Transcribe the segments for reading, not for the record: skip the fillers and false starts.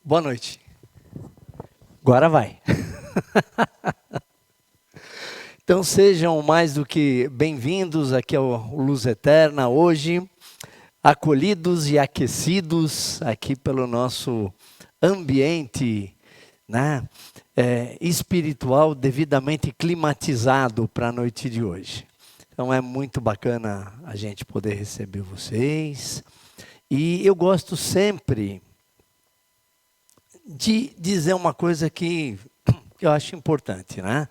Boa noite. Agora vai. Então sejam mais do que bem-vindos aqui ao Luz Eterna hoje, acolhidos e aquecidos aqui pelo nosso ambiente, né, espiritual devidamente climatizado para a noite de hoje. Então é muito bacana a gente poder receber vocês. E eu gosto sempre de dizer uma coisa que eu acho importante, né?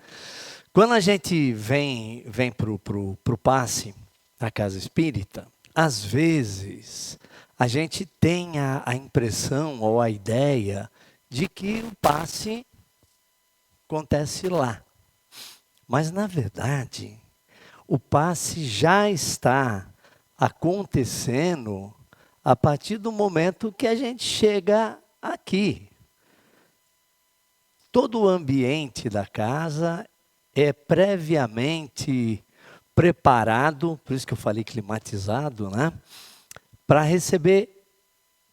Quando a gente vem pro passe na casa espírita, às vezes a gente tem a impressão ou a ideia de que o passe acontece lá. Mas, na verdade, o passe já está acontecendo a partir do momento que a gente chega aqui. Todo o ambiente da casa é previamente preparado, por isso que eu falei climatizado, né? Para receber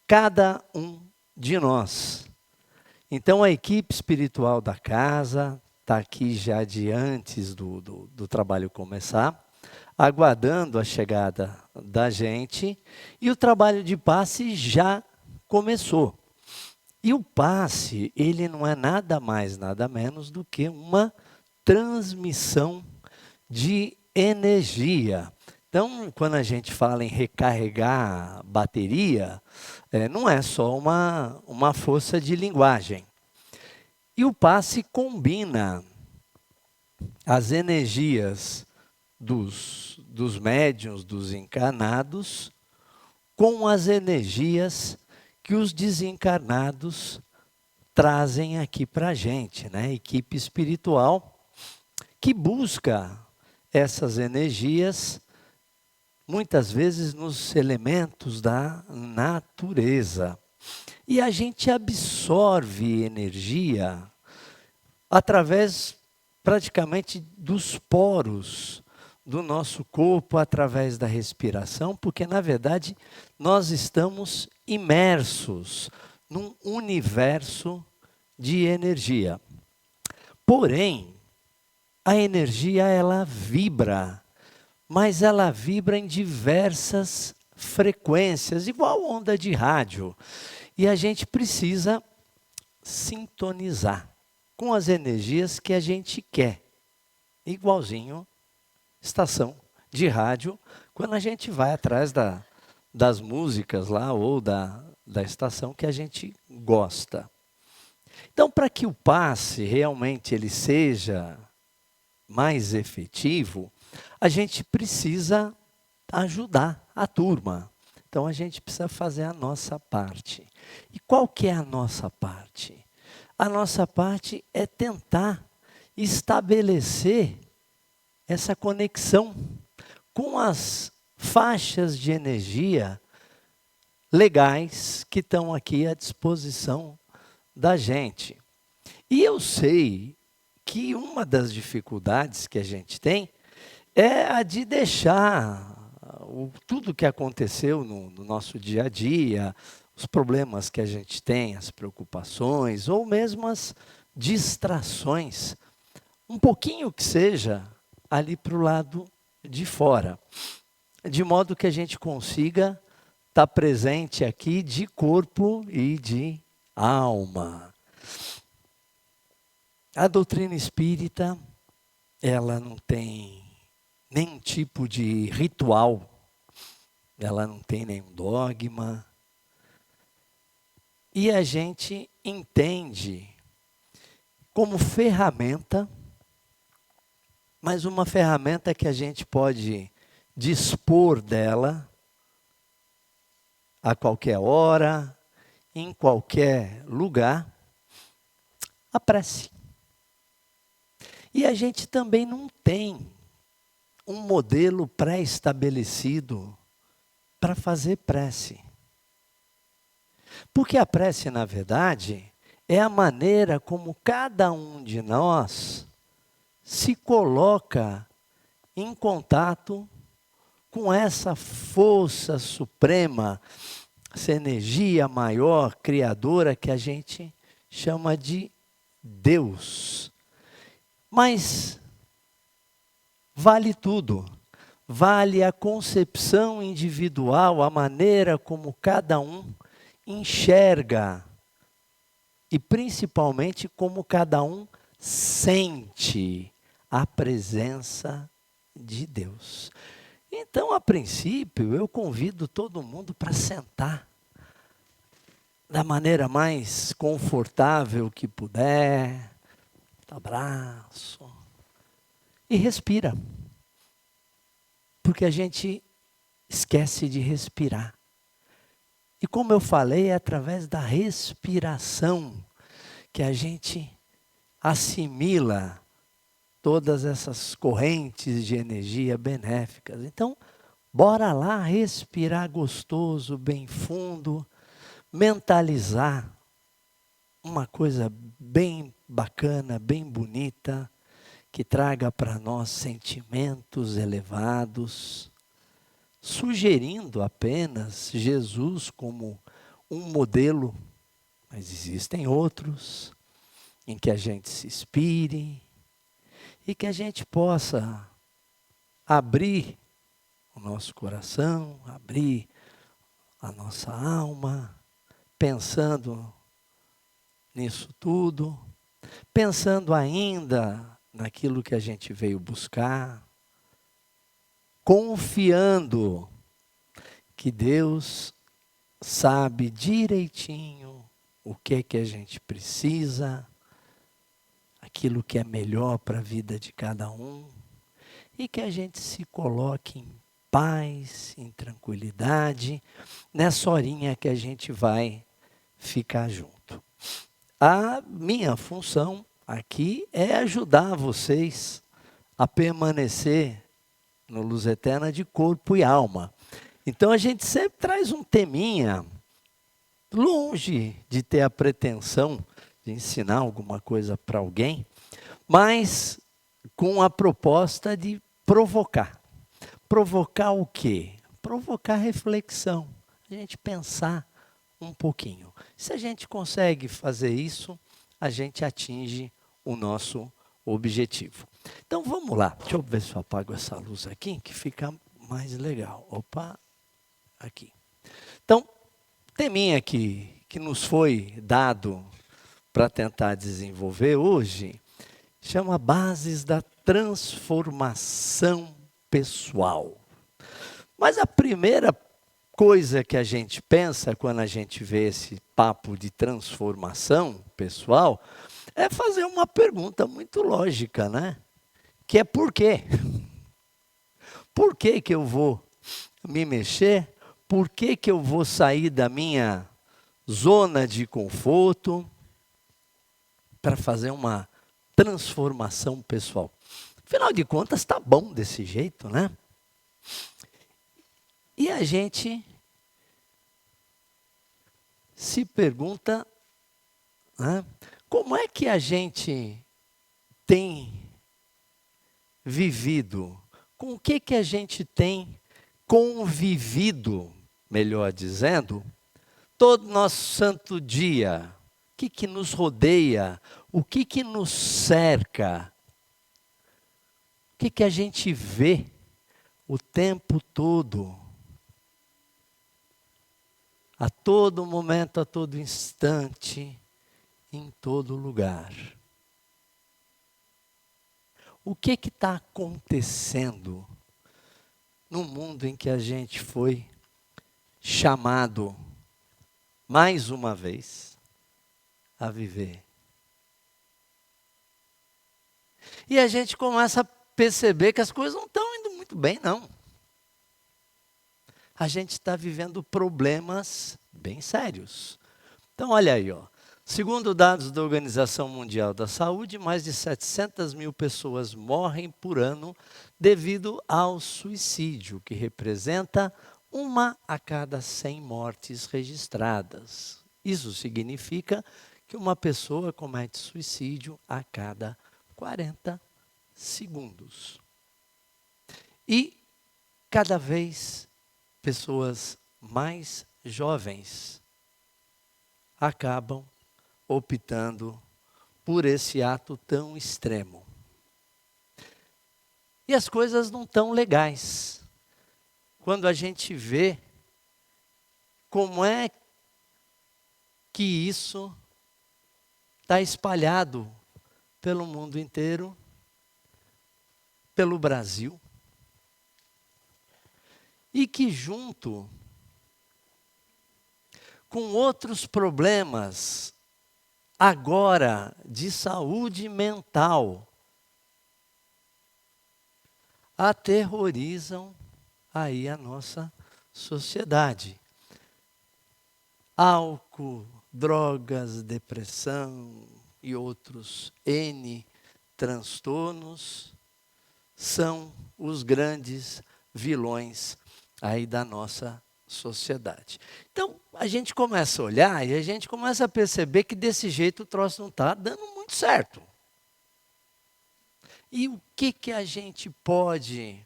cada um de nós. Então a equipe espiritual da casa está aqui já de antes do trabalho começar, aguardando a chegada da gente, e o trabalho de passe já começou. E o passe, ele não é nada mais, nada menos do que uma transmissão de energia. Então, quando a gente fala em recarregar bateria, não é só uma força de linguagem. E o passe combina as energias dos médiuns, dos encarnados, com as energias que os desencarnados trazem aqui para a gente, né? Equipe espiritual que busca essas energias, muitas vezes nos elementos da natureza. E a gente absorve energia através praticamente dos poros do nosso corpo, através da respiração, porque na verdade nós estamos imersos num universo de energia. Porém, a energia ela vibra, mas ela vibra em diversas frequências, igual onda de rádio. E a gente precisa sintonizar com as energias que a gente quer. Igualzinho estação de rádio, quando a gente vai atrás das músicas lá ou da estação que a gente gosta. Então, para que o passe realmente ele seja mais efetivo, a gente precisa ajudar a turma. Então, a gente precisa fazer a nossa parte. E qual que é a nossa parte? A nossa parte é tentar estabelecer essa conexão com as faixas de energia legais que estão aqui à disposição da gente. E eu sei que uma das dificuldades que a gente tem é a de deixar tudo que aconteceu no nosso dia a dia, os problemas que a gente tem, as preocupações, ou mesmo as distrações, um pouquinho que seja, ali para o lado de fora. De modo que a gente consiga estar presente aqui de corpo e de alma. A doutrina espírita, ela não tem nenhum tipo de ritual, ela não tem nenhum dogma. E a gente entende como ferramenta, mas uma ferramenta que a gente pode dispor dela a qualquer hora, em qualquer lugar, a prece. E a gente também não tem um modelo pré-estabelecido para fazer prece. Porque a prece, na verdade, é a maneira como cada um de nós se coloca em contato com essa força suprema essa energia maior, criadora, que a gente chama de Deus. Mas vale tudo. Vale a concepção individual, a maneira como cada um enxerga e principalmente como cada um sente a presença de Deus. Então, a princípio, eu convido todo mundo para sentar da maneira mais confortável que puder, abraço e respira. Porque a gente esquece de respirar. E como eu falei, é através da respiração que a gente assimila todas essas correntes de energia benéficas. Então, bora lá respirar gostoso, bem fundo, mentalizar uma coisa bem bacana, bem bonita, que traga para nós sentimentos elevados, sugerindo apenas Jesus como um modelo, mas existem outros em que a gente se inspire e que a gente possa abrir o nosso coração, abrir a nossa alma, pensando nisso tudo, pensando ainda naquilo que a gente veio buscar, confiando que Deus sabe direitinho o que a gente precisa, aquilo que é melhor para a vida de cada um, e que a gente se coloque em paz, em tranquilidade, nessa horinha que a gente vai ficar junto. A minha função aqui é ajudar vocês a permanecer no Luz Eterna de corpo e alma. Então a gente sempre traz um teminha, longe de ter a pretensão de ensinar alguma coisa para alguém, mas com a proposta de provocar. Provocar o quê? Provocar reflexão, a gente pensar um pouquinho. Se a gente consegue fazer isso, a gente atinge o nosso objetivo. Então vamos lá, deixa eu ver se eu apago essa luz aqui, que fica mais legal. Opa, aqui. Então, teminha que nos foi dado para tentar desenvolver hoje, chama Bases da Transformação Pessoal. Mas a primeira coisa que a gente pensa quando a gente vê esse papo de transformação pessoal é fazer uma pergunta muito lógica, né? Que é por quê? Por que que eu vou me mexer? Por que que eu vou sair da minha zona de conforto para fazer uma transformação pessoal? Afinal de contas, está bom desse jeito, né? E a gente se pergunta, né, como é que a gente tem vivido, com o que a gente tem convivido, melhor dizendo, todo nosso santo dia. O que nos rodeia, o que nos cerca, o que a gente vê o tempo todo, a todo momento, a todo instante, em todo lugar. O que está acontecendo no mundo em que a gente foi chamado, mais uma vez, a viver? E a gente começa a perceber que as coisas não estão indo muito bem, não. A gente está vivendo problemas bem sérios. Então, olha aí, ó. Segundo dados da Organização Mundial da Saúde, mais de 700 mil pessoas morrem por ano devido ao suicídio, que representa 1 a cada 100 mortes registradas. Isso significa que uma pessoa comete suicídio a cada 40 segundos. E cada vez pessoas mais jovens acabam optando por esse ato tão extremo. E as coisas não estão legais. Quando a gente vê como é que isso está espalhado pelo mundo inteiro, pelo Brasil, e que junto com outros problemas agora de saúde mental aterrorizam aí a nossa sociedade. Álcool, drogas, depressão e outros N transtornos são os grandes vilões aí da nossa sociedade. Então, a gente começa a olhar e a gente começa a perceber que desse jeito o troço não está dando muito certo. E o que a gente pode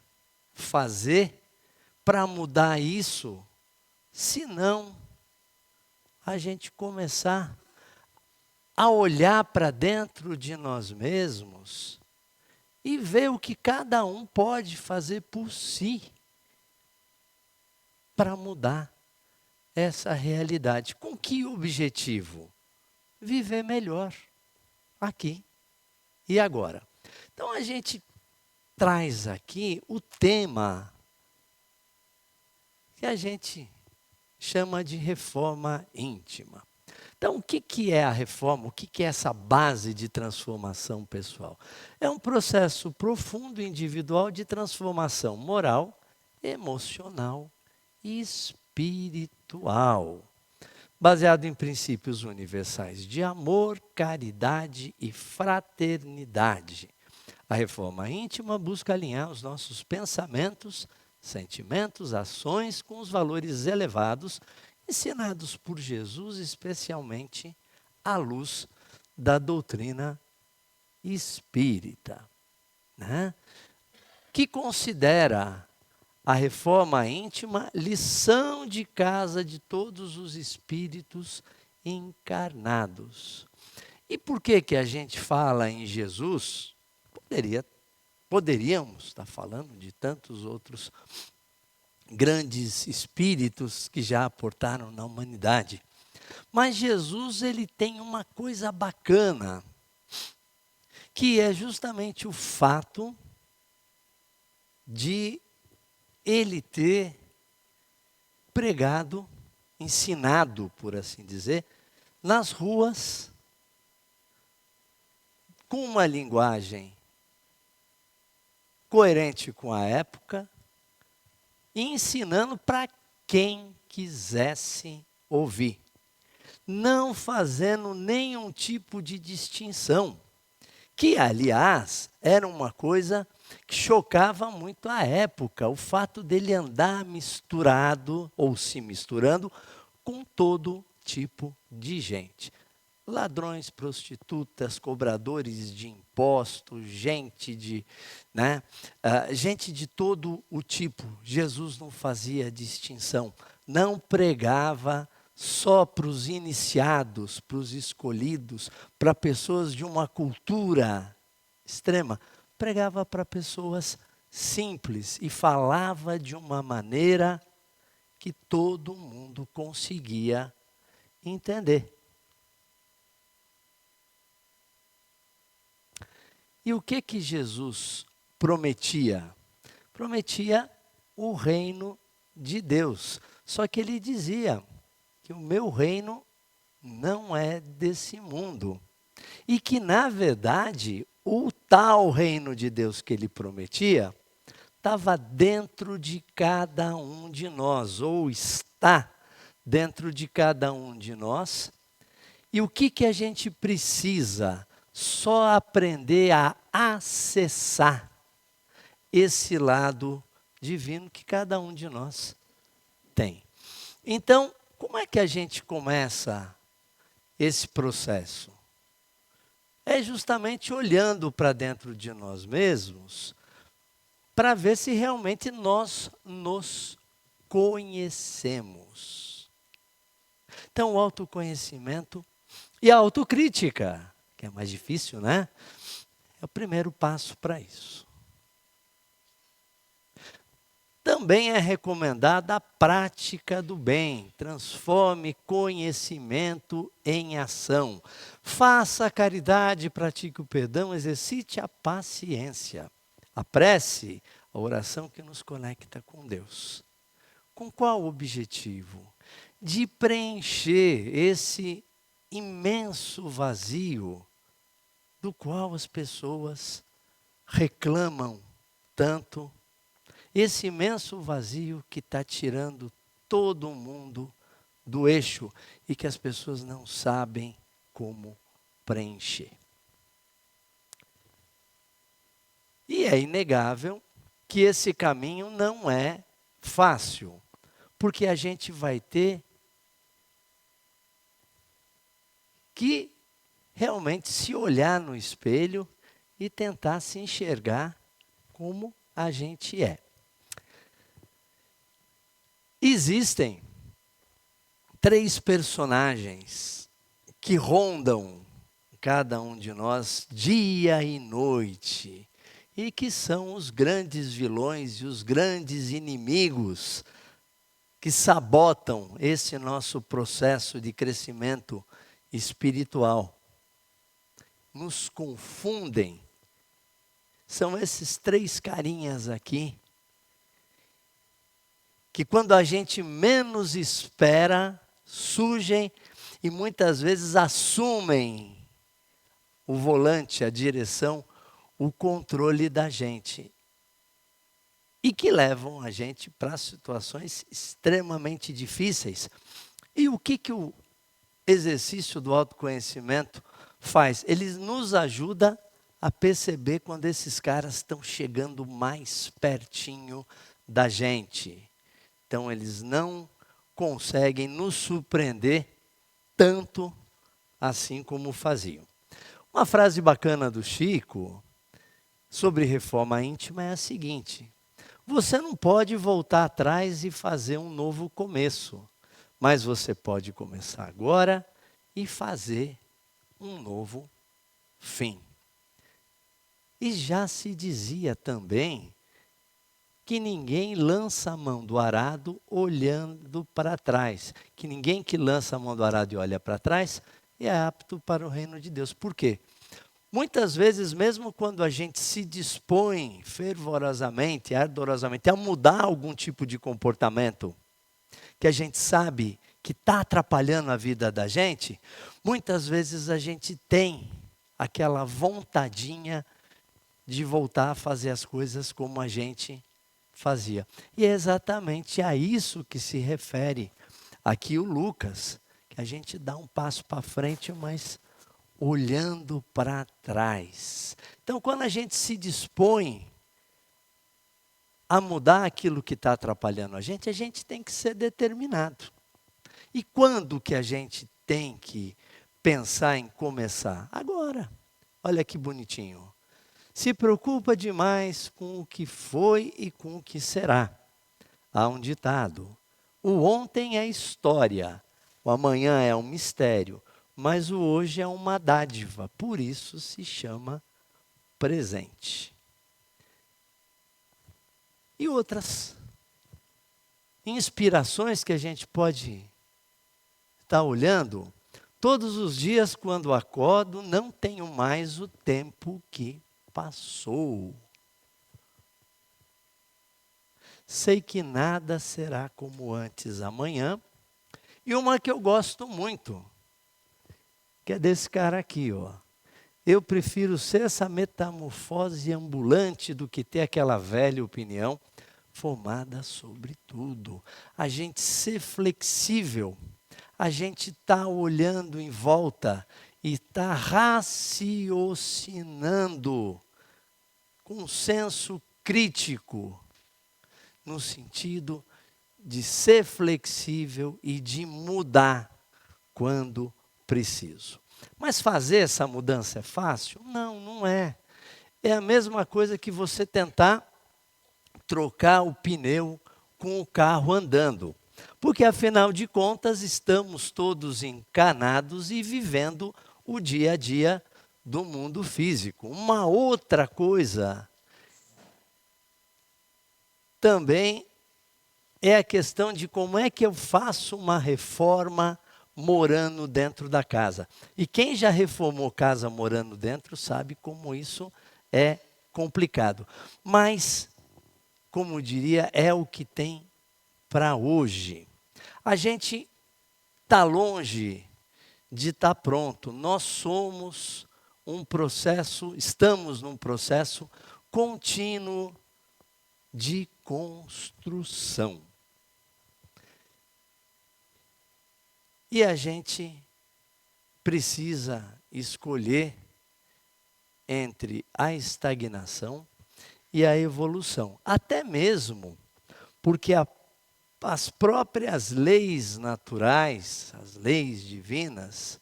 fazer para mudar isso, se não a gente começar a olhar para dentro de nós mesmos e ver o que cada um pode fazer por si para mudar essa realidade. Com que objetivo? Viver melhor aqui e agora. Então a gente traz aqui o tema que a gente chama de reforma íntima. Então, o que é a reforma? O que é essa base de transformação pessoal? É um processo profundo e individual de transformação moral, emocional e espiritual, baseado em princípios universais de amor, caridade e fraternidade. A reforma íntima busca alinhar os nossos pensamentos, sentimentos, ações com os valores elevados ensinados por Jesus, especialmente à luz da doutrina espírita, né? Que considera a reforma íntima lição de casa de todos os espíritos encarnados. E por que a gente fala em Jesus? Poderíamos estar falando de tantos outros grandes espíritos que já aportaram na humanidade. Mas Jesus, ele tem uma coisa bacana, que é justamente o fato de ele ter pregado, ensinado, por assim dizer, nas ruas, com uma linguagem coerente com a época, e ensinando para quem quisesse ouvir, não fazendo nenhum tipo de distinção, que, aliás, era uma coisa que chocava muito a época, o fato dele andar misturado, ou se misturando, com todo tipo de gente. Ladrões, prostitutas, cobradores de impostos, gente de todo o tipo. Jesus não fazia distinção, não pregava só para os iniciados, para os escolhidos, para pessoas de uma cultura extrema. Pregava para pessoas simples e falava de uma maneira que todo mundo conseguia entender. E o que Jesus prometia? Prometia o reino de Deus. Só que ele dizia que o meu reino não é desse mundo. E que, na verdade, o tal reino de Deus que ele prometia estava dentro de cada um de nós, ou está dentro de cada um de nós. E o que a gente precisa? Só aprender a acessar esse lado divino que cada um de nós tem. Então, como é que a gente começa esse processo? É justamente olhando para dentro de nós mesmos, para ver se realmente nós nos conhecemos. Então, o autoconhecimento e a autocrítica, que é mais difícil, né? É o primeiro passo para isso. Também é recomendada a prática do bem. Transforme conhecimento em ação. Faça a caridade, pratique o perdão, exercite a paciência. A prece, a oração que nos conecta com Deus. Com qual objetivo? De preencher esse imenso vazio do qual as pessoas reclamam tanto. Esse imenso vazio que está tirando todo mundo do eixo e que as pessoas não sabem como preencher. E é inegável que esse caminho não é fácil, porque a gente vai ter que realmente se olhar no espelho e tentar se enxergar como a gente é. Existem 3 personagens que rondam cada um de nós dia e noite e que são os grandes vilões e os grandes inimigos que sabotam esse nosso processo de crescimento espiritual. Nos confundem. São esses 3 carinhas aqui que quando a gente menos espera, surgem e muitas vezes assumem o volante, a direção, o controle da gente. E que levam a gente para situações extremamente difíceis. E o que o exercício do autoconhecimento faz? Ele nos ajuda a perceber quando esses caras estão chegando mais pertinho da gente. Então, eles não conseguem nos surpreender tanto assim como faziam. Uma frase bacana do Chico sobre reforma íntima é a seguinte: você não pode voltar atrás e fazer um novo começo, mas você pode começar agora e fazer um novo fim. E já se dizia também que ninguém lança a mão do arado olhando para trás. Que ninguém que lança a mão do arado e olha para trás é apto para o reino de Deus. Por quê? Muitas vezes, mesmo quando a gente se dispõe fervorosamente, ardorosamente, a mudar algum tipo de comportamento, que a gente sabe que está atrapalhando a vida da gente, muitas vezes a gente tem aquela vontadinha de voltar a fazer as coisas como a gente fazia. E é exatamente a isso que se refere aqui o Lucas, que a gente dá um passo para frente, mas olhando para trás. Então, quando a gente se dispõe a mudar aquilo que está atrapalhando a gente tem que ser determinado. E quando que a gente tem que pensar em começar? Agora. Olha que bonitinho. Se preocupa demais com o que foi e com o que será. Há um ditado: o ontem é história, o amanhã é um mistério, mas o hoje é uma dádiva, por isso se chama presente. E outras inspirações que a gente pode estar olhando, todos os dias quando acordo, não tenho mais o tempo que passou. Sei que nada será como antes amanhã. E uma que eu gosto muito, que é desse cara aqui, ó. Eu prefiro ser essa metamorfose ambulante do que ter aquela velha opinião formada sobre tudo. A gente ser flexível, a gente está olhando em volta e está raciocinando com senso crítico, no sentido de ser flexível e de mudar quando preciso. Mas fazer essa mudança é fácil? Não, não é. É a mesma coisa que você tentar trocar o pneu com o carro andando. Porque, afinal de contas, estamos todos encarnados e vivendo o dia a dia do mundo físico. Uma outra coisa também é a questão de como é que eu faço uma reforma morando dentro da casa. E quem já reformou casa morando dentro sabe como isso é complicado. Mas, como diria, é o que tem para hoje. A gente está longe de estar pronto. Nós somos um processo, estamos num processo contínuo de construção. E a gente precisa escolher entre a estagnação e a evolução. Até mesmo porque as próprias leis naturais, as leis divinas,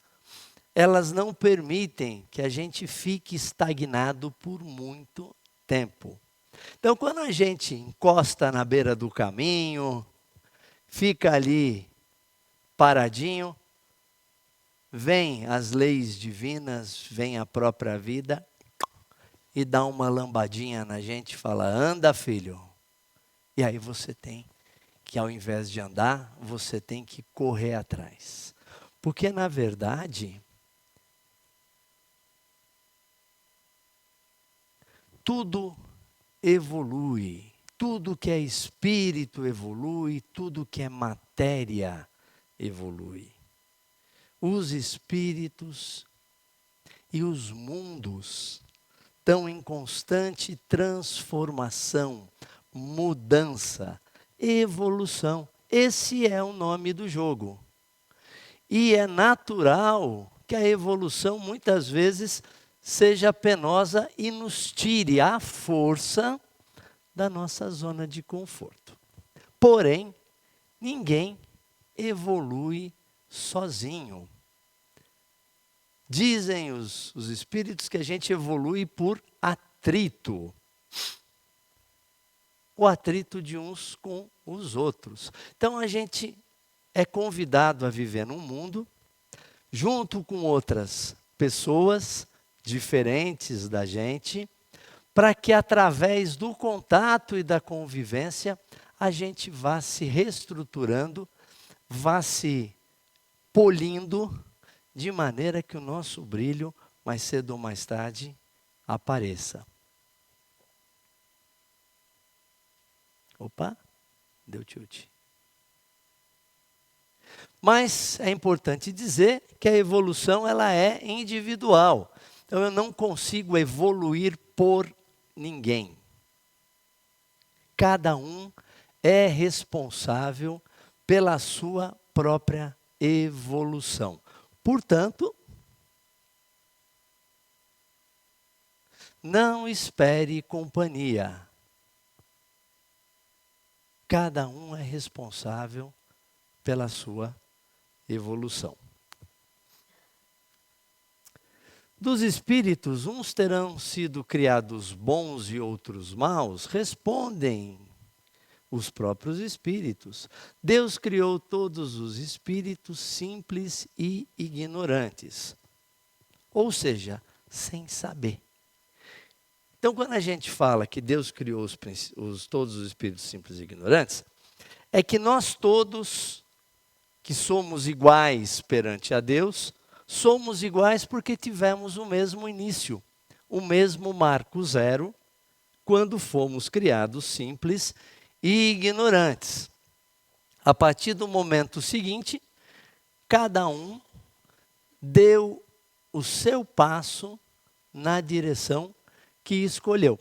elas não permitem que a gente fique estagnado por muito tempo. Então, quando a gente encosta na beira do caminho, fica ali paradinho, vem as leis divinas, vem a própria vida e dá uma lambadinha na gente e fala: anda, filho. E aí você tem que, ao invés de andar, você tem que correr atrás. Porque, na verdade, tudo evolui. Tudo que é espírito evolui, tudo que é matéria evolui. Os espíritos e os mundos estão em constante transformação, mudança, evolução. Esse é o nome do jogo. E é natural que a evolução muitas vezes seja penosa e nos tire à força da nossa zona de conforto. Porém, ninguém evolui sozinho. Dizem os espíritos que a gente evolui por atrito. O atrito de uns com os outros. Então a gente é convidado a viver num mundo junto com outras pessoas diferentes da gente, para que através do contato e da convivência a gente vá se reestruturando, vá se polindo, de maneira que o nosso brilho, mais cedo ou mais tarde, apareça. Opa, deu tilt. Mas é importante dizer que a evolução ela é individual. Então eu não consigo evoluir por ninguém. Cada um é responsável pela sua própria evolução. Portanto, não espere companhia. Cada um é responsável pela sua evolução. Dos espíritos, uns terão sido criados bons e outros maus, respondem os próprios espíritos. Deus criou todos os espíritos simples e ignorantes. Ou seja, sem saber. Então, quando a gente fala que Deus criou todos os espíritos simples e ignorantes, é que nós todos, que somos iguais perante a Deus, somos iguais porque tivemos o mesmo início, o mesmo marco zero, quando fomos criados simples e ignorantes. A partir do momento seguinte, cada um deu o seu passo na direção que escolheu.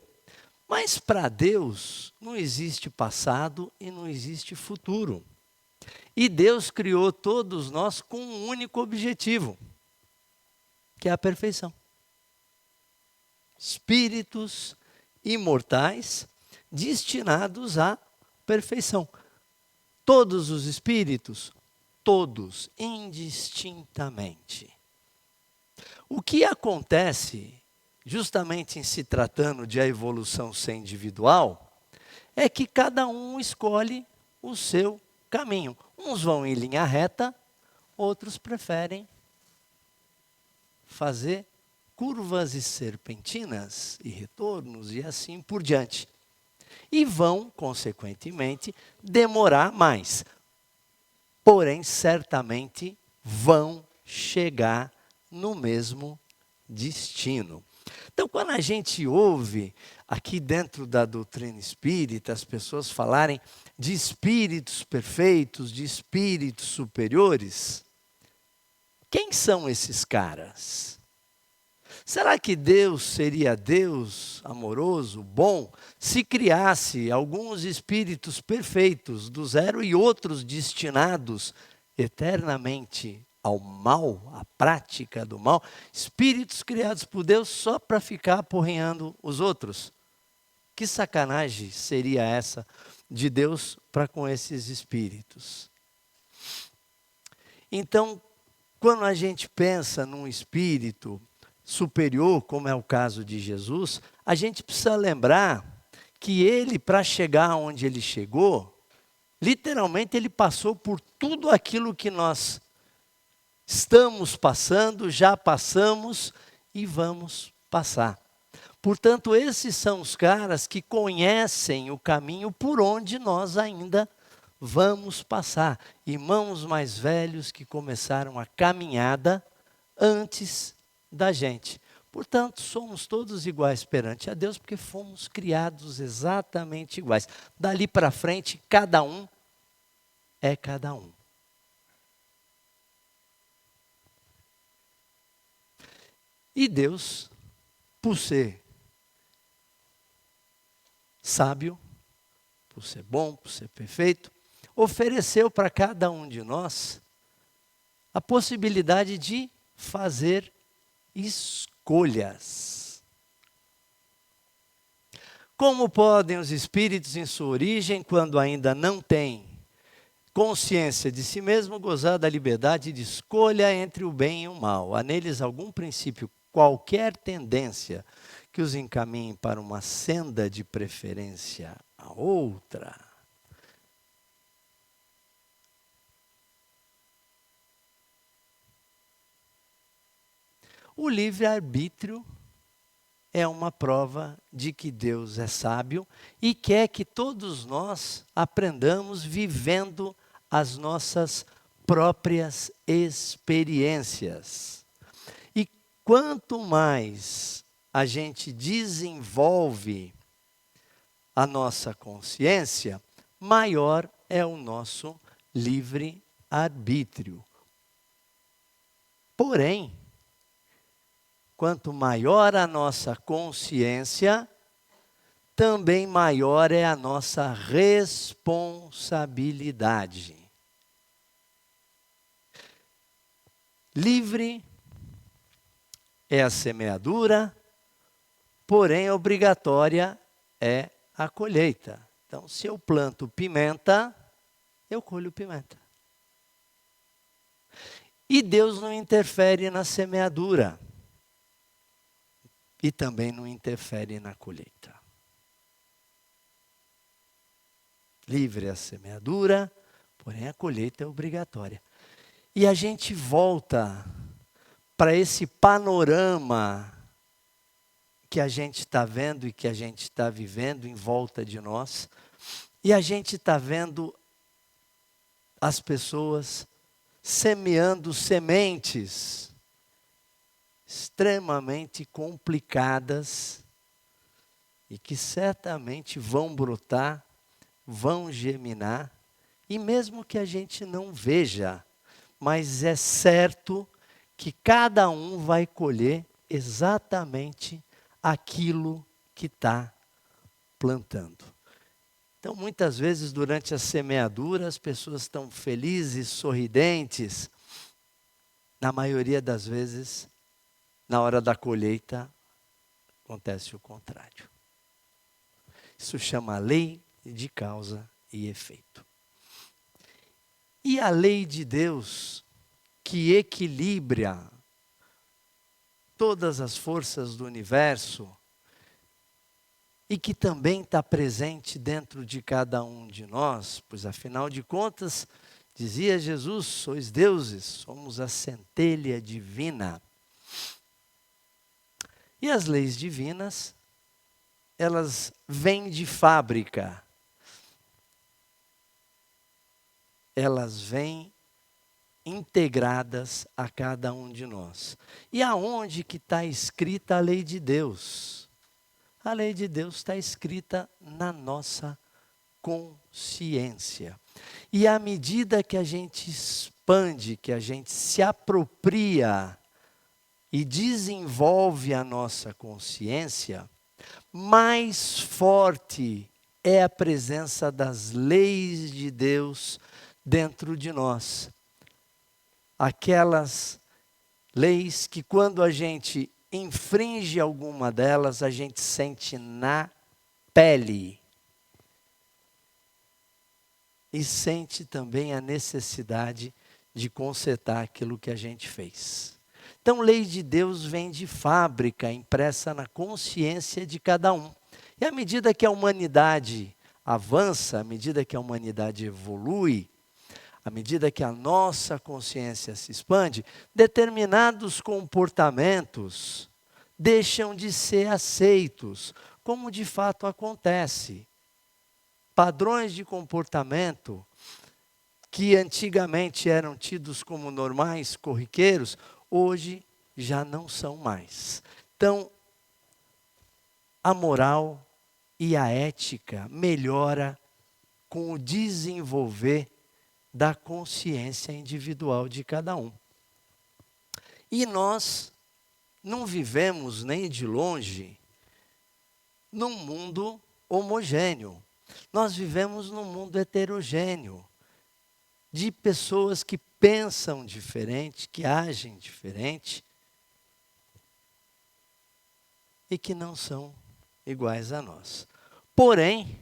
Mas para Deus não existe passado e não existe futuro. E Deus criou todos nós com um único objetivo, que é a perfeição. Espíritos imortais destinados à perfeição. Todos os espíritos, todos, indistintamente. O que acontece, justamente em se tratando de a evolução ser individual, é que cada um escolhe o seu caminho. Uns vão em linha reta, outros preferem fazer curvas e serpentinas e retornos e assim por diante. E vão, consequentemente, demorar mais. Porém, certamente vão chegar no mesmo destino. Então, quando a gente ouve aqui dentro da doutrina espírita as pessoas falarem de espíritos perfeitos, de espíritos superiores, quem são esses caras? Será que Deus seria Deus amoroso, bom, se criasse alguns espíritos perfeitos do zero e outros destinados eternamente ao mal, à prática do mal, espíritos criados por Deus só para ficar aporreando os outros? Que sacanagem seria essa de Deus para com esses espíritos? Então, quando a gente pensa num espírito superior, como é o caso de Jesus, a gente precisa lembrar que ele, para chegar onde ele chegou, literalmente ele passou por tudo aquilo que nós estamos passando, já passamos e vamos passar. Portanto, esses são os caras que conhecem o caminho por onde nós ainda vamos passar. Irmãos mais velhos que começaram a caminhada antes da gente. Portanto, somos todos iguais perante a Deus, porque fomos criados exatamente iguais. Dali para frente, cada um é cada um. E Deus, por ser sábio, por ser bom, por ser perfeito, ofereceu para cada um de nós a possibilidade de fazer escolhas. Como podem os espíritos em sua origem, quando ainda não têm consciência de si mesmo, gozar da liberdade de escolha entre o bem e o mal? Há neles algum princípio, qualquer tendência que os encaminhe para uma senda de preferência a outra? O livre-arbítrio é uma prova de que Deus é sábio e quer que todos nós aprendamos vivendo as nossas próprias experiências. E quanto mais a gente desenvolve a nossa consciência, maior é o nosso livre-arbítrio. Porém, quanto maior a nossa consciência, também maior é a nossa responsabilidade. Livre é a semeadura, porém obrigatória é a colheita. Então, se eu planto pimenta, eu colho pimenta. E Deus não interfere na semeadura. E também não interfere na colheita. Livre é a semeadura, porém a colheita é obrigatória. E a gente volta para esse panorama que a gente está vendo e que a gente está vivendo em volta de nós. E a gente está vendo as pessoas semeando sementes extremamente complicadas e que certamente vão brotar, vão germinar, e mesmo que a gente não veja, mas é certo que cada um vai colher exatamente aquilo que está plantando. Então, muitas vezes, durante a semeadura, as pessoas estão felizes, sorridentes. Na maioria das vezes, na hora da colheita, acontece o contrário. Isso chama lei de causa e efeito. E a lei de Deus, que equilibra todas as forças do universo, e que também está presente dentro de cada um de nós, pois afinal de contas, dizia Jesus, sois deuses, somos a centelha divina. E as leis divinas, elas vêm de fábrica. Elas vêm integradas a cada um de nós. E aonde que está escrita a lei de Deus? A lei de Deus está escrita na nossa consciência. E à medida que a gente expande, que a gente se apropria e desenvolve a nossa consciência, mais forte é a presença das leis de Deus dentro de nós. Aquelas leis que quando a gente infringe alguma delas, a gente sente na pele. E sente também a necessidade de consertar aquilo que a gente fez. Então, lei de Deus vem de fábrica, impressa na consciência de cada um. E à medida que a humanidade avança, à medida que a humanidade evolui, à medida que a nossa consciência se expande, determinados comportamentos deixam de ser aceitos, como de fato acontece. Padrões de comportamento que antigamente eram tidos como normais, corriqueiros, hoje já não são mais. Então, a moral e a ética melhora com o desenvolver da consciência individual de cada um. E nós não vivemos nem de longe num mundo homogêneo. Nós vivemos num mundo heterogêneo, de pessoas que pensam diferente, que agem diferente e que não são iguais a nós. Porém,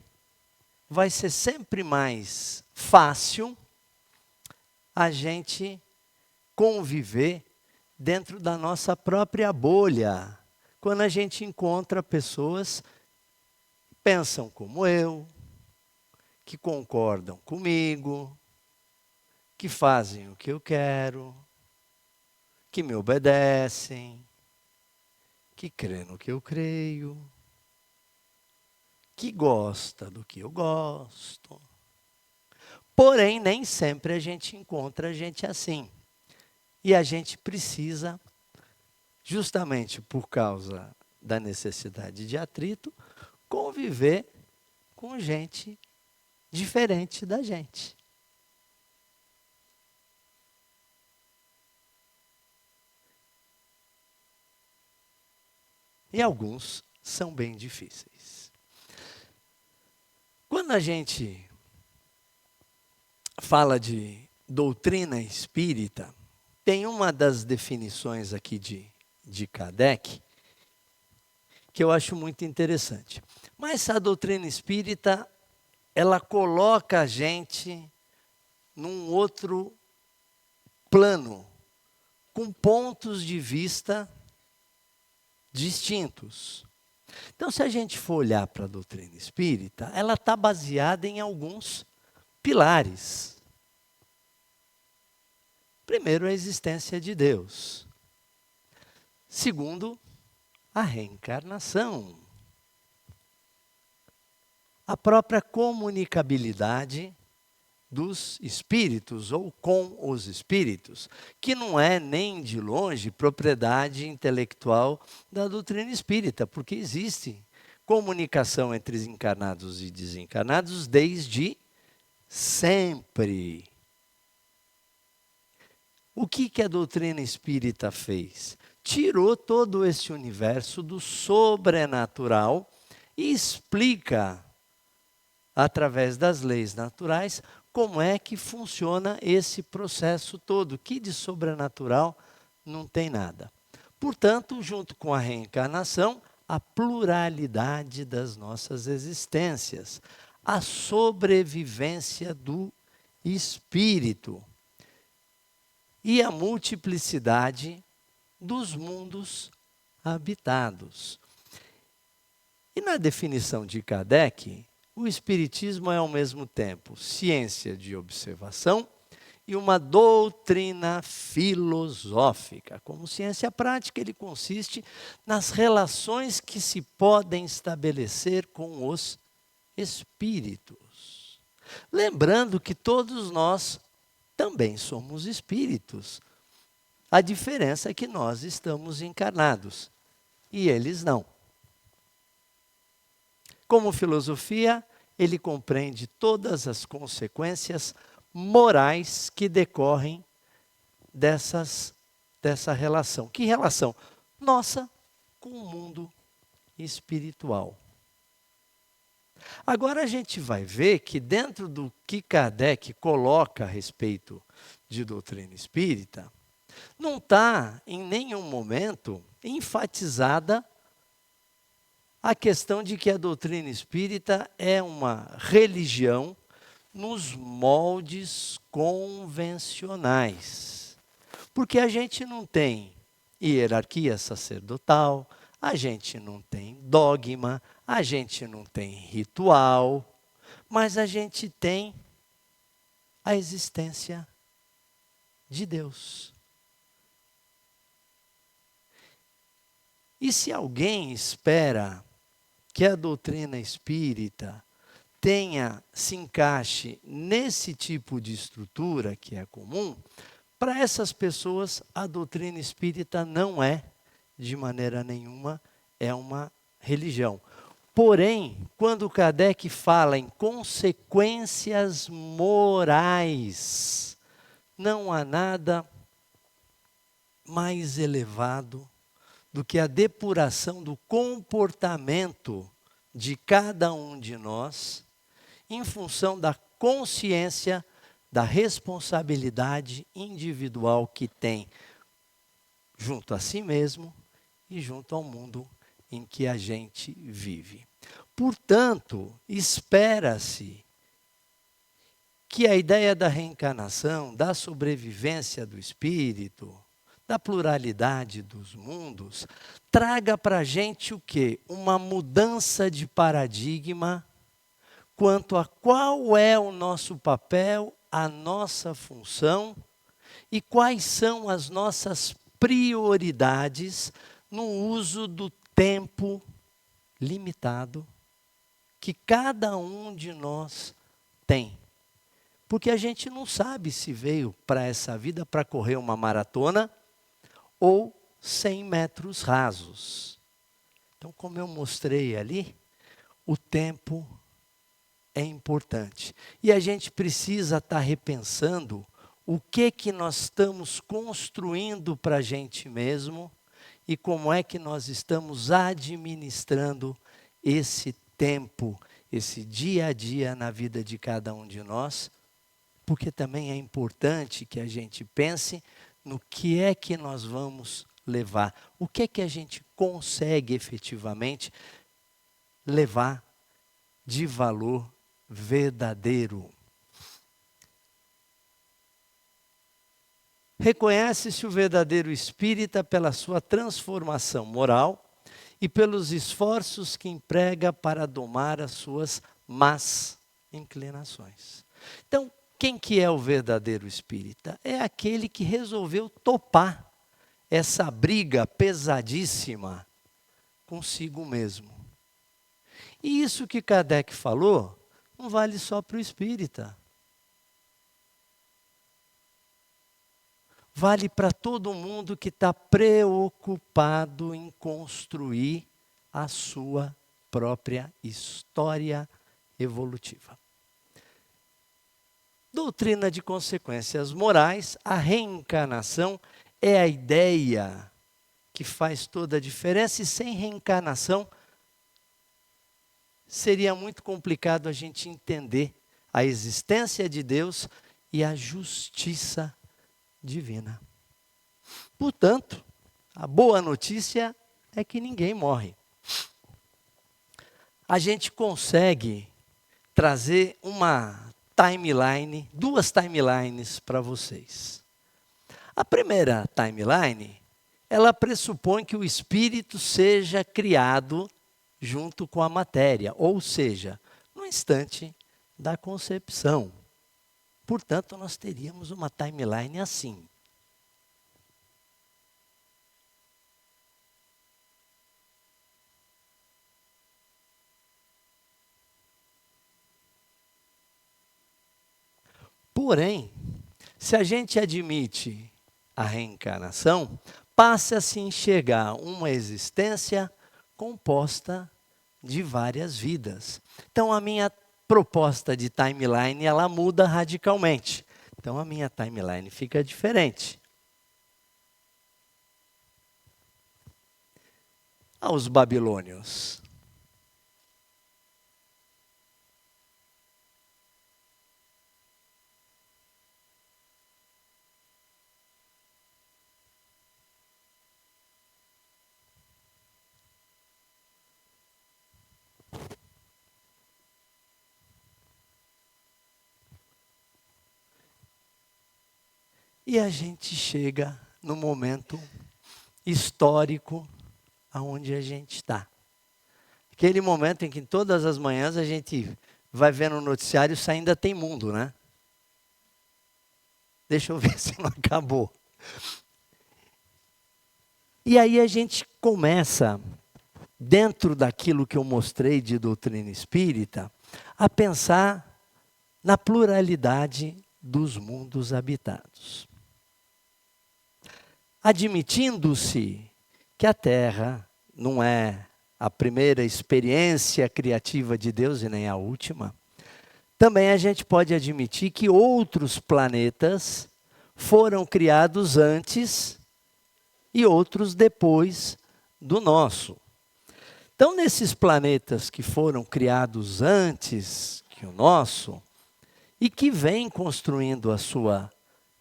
vai ser sempre mais fácil a gente conviver dentro da nossa própria bolha, quando a gente encontra pessoas que pensam como eu, que concordam comigo, que fazem o que eu quero, que me obedecem, que crê no que eu creio, que gosta do que eu gosto. Porém, nem sempre a gente encontra gente assim. E a gente precisa, justamente por causa da necessidade de atrito, conviver com gente diferente da gente. E alguns são bem difíceis. Quando a gente fala de doutrina espírita, tem uma das definições aqui de Kardec que eu acho muito interessante. Mas a doutrina espírita, ela coloca a gente num outro plano, com pontos de vista distintos. Então, se a gente for olhar para a doutrina espírita, ela está baseada em alguns pilares. Primeiro, a existência de Deus. Segundo, a reencarnação. A própria comunicabilidade dos espíritos ou com os espíritos, que não é nem de longe propriedade intelectual da doutrina espírita, porque existe comunicação entre encarnados e desencarnados desde sempre. O que a doutrina espírita fez? Tirou todo esse universo do sobrenatural e explica, através das leis naturais, como é que funciona esse processo todo, que de sobrenatural não tem nada. Portanto, junto com a reencarnação, a pluralidade das nossas existências, a sobrevivência do espírito e a multiplicidade dos mundos habitados. E na definição de Kardec, o Espiritismo é ao mesmo tempo ciência de observação e uma doutrina filosófica. Como ciência prática, ele consiste nas relações que se podem estabelecer com os espíritos. Lembrando que todos nós também somos espíritos. A diferença é que nós estamos encarnados e eles não. Como filosofia, ele compreende todas as consequências morais que decorrem dessa relação. Que relação? Nossa com o mundo espiritual. Agora a gente vai ver que dentro do que Kardec coloca a respeito de doutrina espírita, não está em nenhum momento enfatizada a questão de que a doutrina espírita é uma religião nos moldes convencionais. Porque a gente não tem hierarquia sacerdotal, a gente não tem dogma, a gente não tem ritual, mas a gente tem a existência de Deus. E se alguém espera que a doutrina espírita se encaixe nesse tipo de estrutura que é comum, para essas pessoas a doutrina espírita não é, de maneira nenhuma, é uma religião. Porém, quando Kardec fala em consequências morais, não há nada mais elevado do que a depuração do comportamento de cada um de nós em função da consciência, da responsabilidade individual que tem junto a si mesmo e junto ao mundo em que a gente vive. Portanto, espera-se que a ideia da reencarnação, da sobrevivência do espírito, da pluralidade dos mundos, traga para a gente o quê? Uma mudança de paradigma quanto a qual é o nosso papel, a nossa função e quais são as nossas prioridades no uso do tempo limitado que cada um de nós tem. Porque a gente não sabe se veio para essa vida para correr uma maratona ou 100 metros rasos. Então, como eu mostrei ali, o tempo é importante. E a gente precisa estar repensando o que nós estamos construindo para a gente mesmo e como é que nós estamos administrando esse tempo, esse dia a dia na vida de cada um de nós, porque também é importante que a gente pense no que é que nós vamos levar, o que é que a gente consegue efetivamente levar de valor verdadeiro. Reconhece-se o verdadeiro espírita pela sua transformação moral e pelos esforços que emprega para domar as suas más inclinações. Então, quem que é o verdadeiro espírita? É aquele que resolveu topar essa briga pesadíssima consigo mesmo. E isso que Kardec falou não vale só para o espírita. Vale para todo mundo que está preocupado em construir a sua própria história evolutiva. Doutrina de consequências morais, a reencarnação é a ideia que faz toda a diferença, e sem reencarnação seria muito complicado a gente entender a existência de Deus e a justiça divina. Portanto, a boa notícia é que ninguém morre. A gente consegue trazer uma timeline, duas timelines para vocês. A primeira timeline, ela pressupõe que o espírito seja criado junto com a matéria, ou seja, no instante da concepção. Portanto, nós teríamos uma timeline assim. Porém, se a gente admite a reencarnação, passa a se enxergar uma existência composta de várias vidas. Então, a minha proposta de timeline, ela muda radicalmente. Então, a minha timeline fica diferente. Aos babilônios. E a gente chega no momento histórico aonde a gente está. Aquele momento em que todas as manhãs a gente vai vendo o noticiário se ainda tem mundo, né? Deixa eu ver se não acabou. E aí a gente começa, dentro daquilo que eu mostrei de doutrina espírita, a pensar na pluralidade dos mundos habitados. Admitindo-se que a Terra não é a primeira experiência criativa de Deus e nem a última, também a gente pode admitir que outros planetas foram criados antes e outros depois do nosso. Então, nesses planetas que foram criados antes que o nosso e que vêm construindo a sua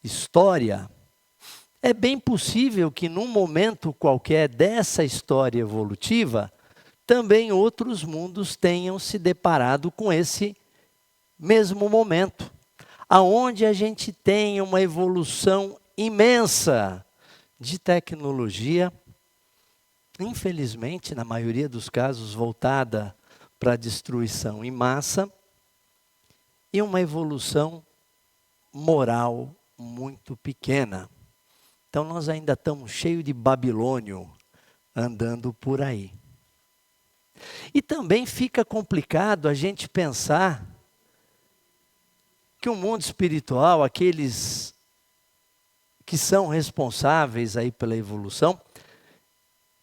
história, é bem possível que num momento qualquer dessa história evolutiva, também outros mundos tenham se deparado com esse mesmo momento, aonde a gente tem uma evolução imensa de tecnologia, infelizmente, na maioria dos casos, voltada para a destruição em massa, e uma evolução moral muito pequena. Então, nós ainda estamos cheios de babilônio andando por aí. E também fica complicado a gente pensar que o mundo espiritual, aqueles que são responsáveis aí pela evolução,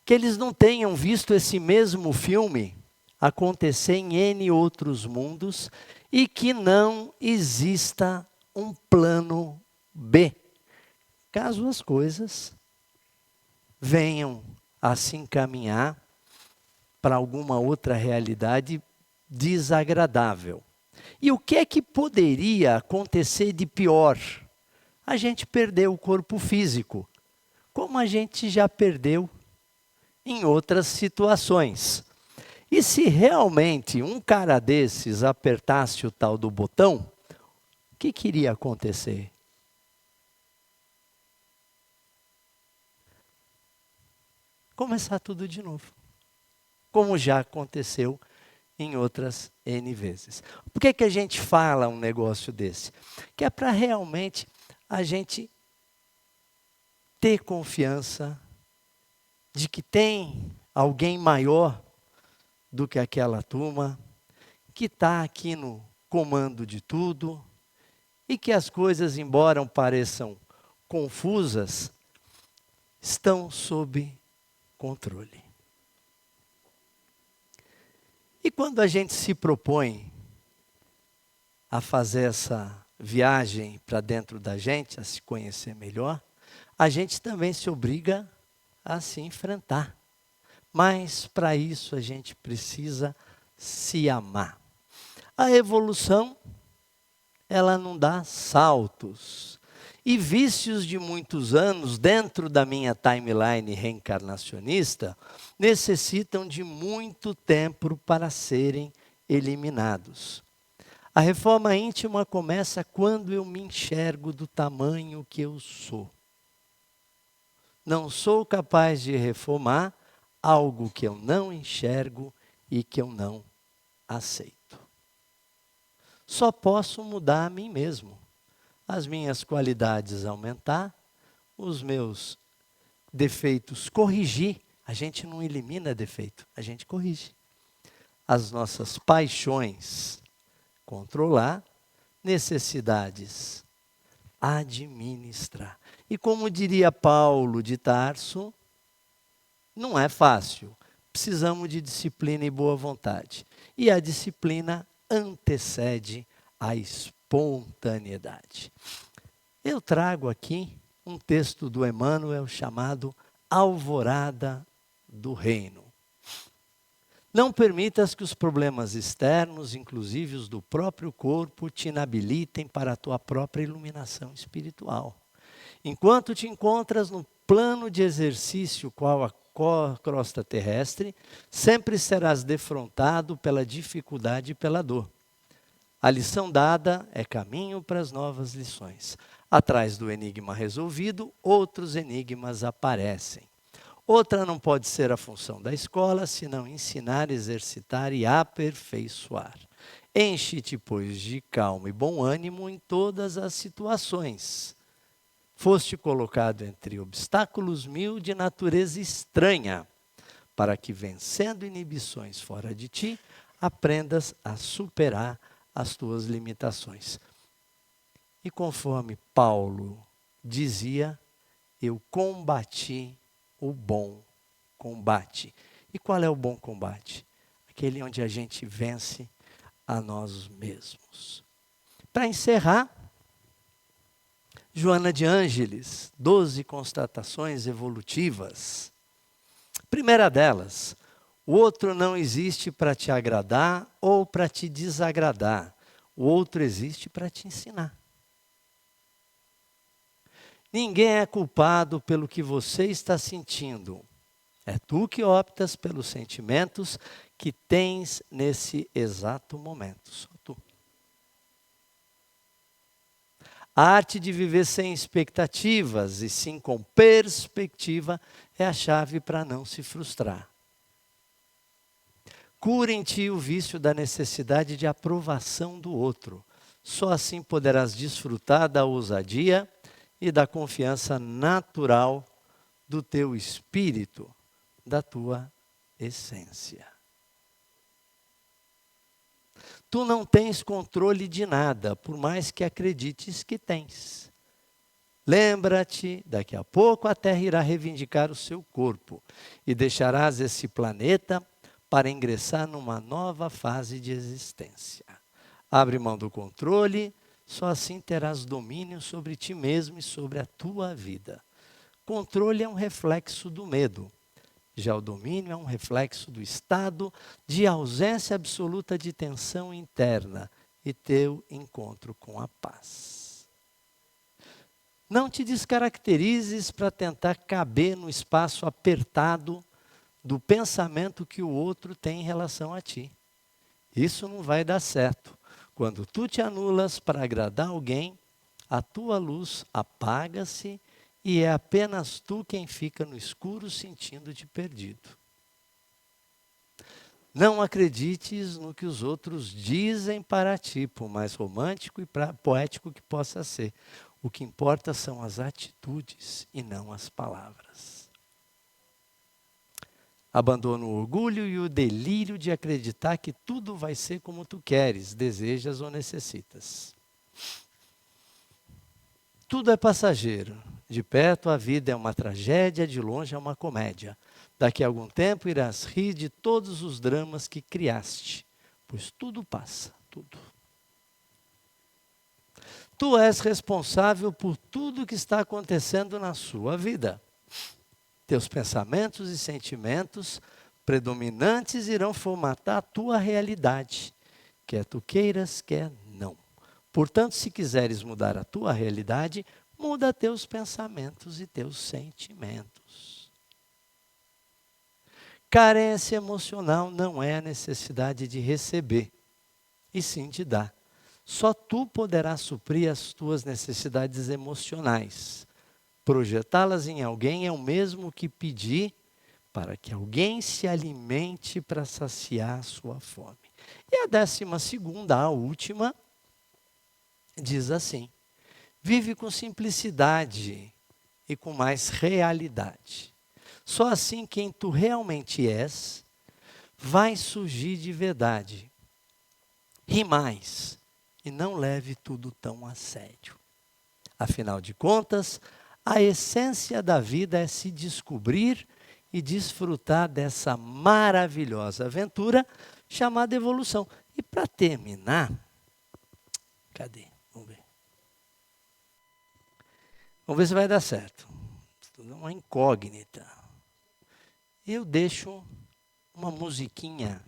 que eles não tenham visto esse mesmo filme acontecer em N outros mundos e que não exista um plano B, caso as coisas venham a se encaminhar para alguma outra realidade desagradável. E o que é que poderia acontecer de pior? A gente perdeu o corpo físico, como a gente já perdeu em outras situações. E se realmente um cara desses apertasse o tal do botão, o que iria acontecer? Começar tudo de novo, como já aconteceu em outras N vezes. Por que a gente fala um negócio desse? Que é para realmente a gente ter confiança de que tem alguém maior do que aquela turma, que está aqui no comando de tudo, e que as coisas, embora pareçam confusas, estão sob controle. E quando a gente se propõe a fazer essa viagem para dentro da gente, a se conhecer melhor, a gente também se obriga a se enfrentar. Mas para isso a gente precisa se amar. A evolução, ela não dá saltos. E vícios de muitos anos dentro da minha timeline reencarnacionista necessitam de muito tempo para serem eliminados. A reforma íntima começa quando eu me enxergo do tamanho que eu sou. Não sou capaz de reformar algo que eu não enxergo e que eu não aceito. Só posso mudar a mim mesmo. As minhas qualidades aumentar, os meus defeitos corrigir. A gente não elimina defeito, a gente corrige. As nossas paixões controlar, necessidades administrar. E como diria Paulo de Tarso, não é fácil. Precisamos de disciplina e boa vontade. E a disciplina antecede a espontaneidade. Eu trago aqui um texto do Emmanuel chamado Alvorada do Reino. Não permitas que os problemas externos, inclusive os do próprio corpo, te inabilitem para a tua própria iluminação espiritual. Enquanto te encontras no plano de exercício qual a crosta terrestre, sempre serás defrontado pela dificuldade e pela dor. A lição dada é caminho para as novas lições. Atrás do enigma resolvido, outros enigmas aparecem. Outra não pode ser a função da escola, senão ensinar, exercitar e aperfeiçoar. Enche-te, pois, de calma e bom ânimo em todas as situações. Foste colocado entre obstáculos mil de natureza estranha, para que, vencendo inibições fora de ti, aprendas a superar as tuas limitações. E conforme Paulo dizia, eu combati o bom combate. E qual é o bom combate? Aquele onde a gente vence a nós mesmos. Para encerrar, Joana de Ângeles, 12 constatações evolutivas. Primeira delas, o outro não existe para te agradar ou para te desagradar. O outro existe para te ensinar. Ninguém é culpado pelo que você está sentindo. É tu que optas pelos sentimentos que tens nesse exato momento. Só tu. A arte de viver sem expectativas e sim com perspectiva é a chave para não se frustrar. Cura em ti o vício da necessidade de aprovação do outro. Só assim poderás desfrutar da ousadia e da confiança natural do teu espírito, da tua essência. Tu não tens controle de nada, por mais que acredites que tens. Lembra-te, daqui a pouco a Terra irá reivindicar o seu corpo e deixarás esse planeta para ingressar numa nova fase de existência. Abre mão do controle, só assim terás domínio sobre ti mesmo e sobre a tua vida. Controle é um reflexo do medo. Já o domínio é um reflexo do estado de ausência absoluta de tensão interna e teu encontro com a paz. Não te descaracterizes para tentar caber no espaço apertado do pensamento que o outro tem em relação a ti. Isso não vai dar certo. Quando tu te anulas para agradar alguém, a tua luz apaga-se e é apenas tu quem fica no escuro sentindo-te perdido. Não acredites no que os outros dizem para ti, por mais romântico e poético que possa ser. O que importa são as atitudes e não as palavras. Abandona o orgulho e o delírio de acreditar que tudo vai ser como tu queres, desejas ou necessitas. Tudo é passageiro. De perto a vida é uma tragédia, de longe é uma comédia. Daqui a algum tempo irás rir de todos os dramas que criaste, pois tudo passa, tudo. Tu és responsável por tudo que está acontecendo na sua vida. Teus pensamentos e sentimentos predominantes irão formatar a tua realidade, quer tu queiras, quer não. Portanto, se quiseres mudar a tua realidade, muda teus pensamentos e teus sentimentos. Carência emocional não é a necessidade de receber, e sim de dar. Só tu poderás suprir as tuas necessidades emocionais. Projetá-las em alguém é o mesmo que pedir para que alguém se alimente para saciar a sua fome. E a 12ª, a última, diz assim: vive com simplicidade e com mais realidade. Só assim quem tu realmente és vai surgir de verdade. Ri mais e não leve tudo tão a sério. Afinal de contas, a essência da vida é se descobrir e desfrutar dessa maravilhosa aventura chamada evolução. E para terminar, cadê? Vamos ver. Vamos ver se vai dar certo. Tudo é uma incógnita. Eu deixo uma musiquinha.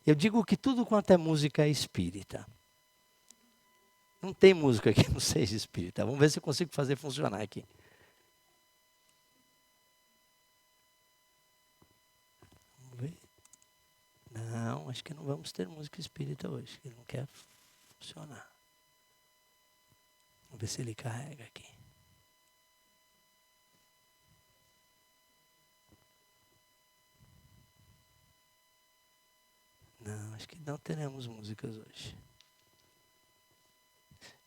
Eu digo que tudo quanto é música é espírita. Não tem música que não seja espírita. Vamos ver se eu consigo fazer funcionar aqui. Vamos ver. Não, acho que não vamos ter música espírita hoje. Ele não quer funcionar. Vamos ver se ele carrega aqui. Não, acho que não teremos músicas hoje.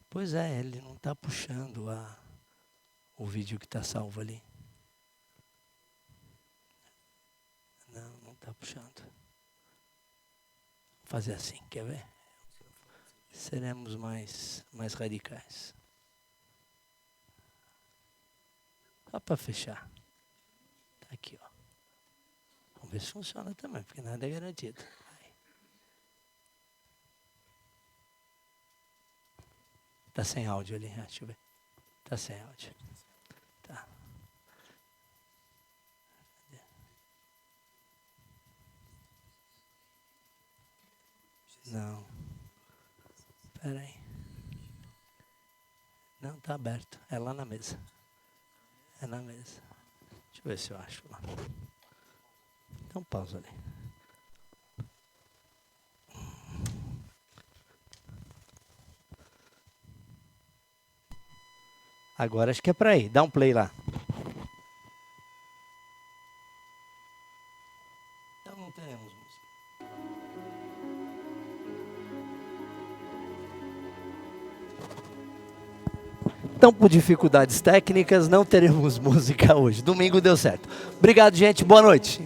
Pois é, ele não está puxando o vídeo que está salvo ali. Não está puxando. Vou fazer assim, quer ver? Seremos mais radicais. Só para fechar. Está aqui, ó. Vamos ver se funciona também, porque nada é garantido. Está sem áudio ali, deixa eu ver. Está sem áudio. Tá. Não. Espera aí. Não, está aberto. É lá na mesa. É na mesa. Deixa eu ver se eu acho lá. Então pausa ali. Agora acho que é para ir. Dá um play lá. Então não teremos música. Então, por dificuldades técnicas, não teremos música hoje. Domingo deu certo. Obrigado, gente. Boa noite.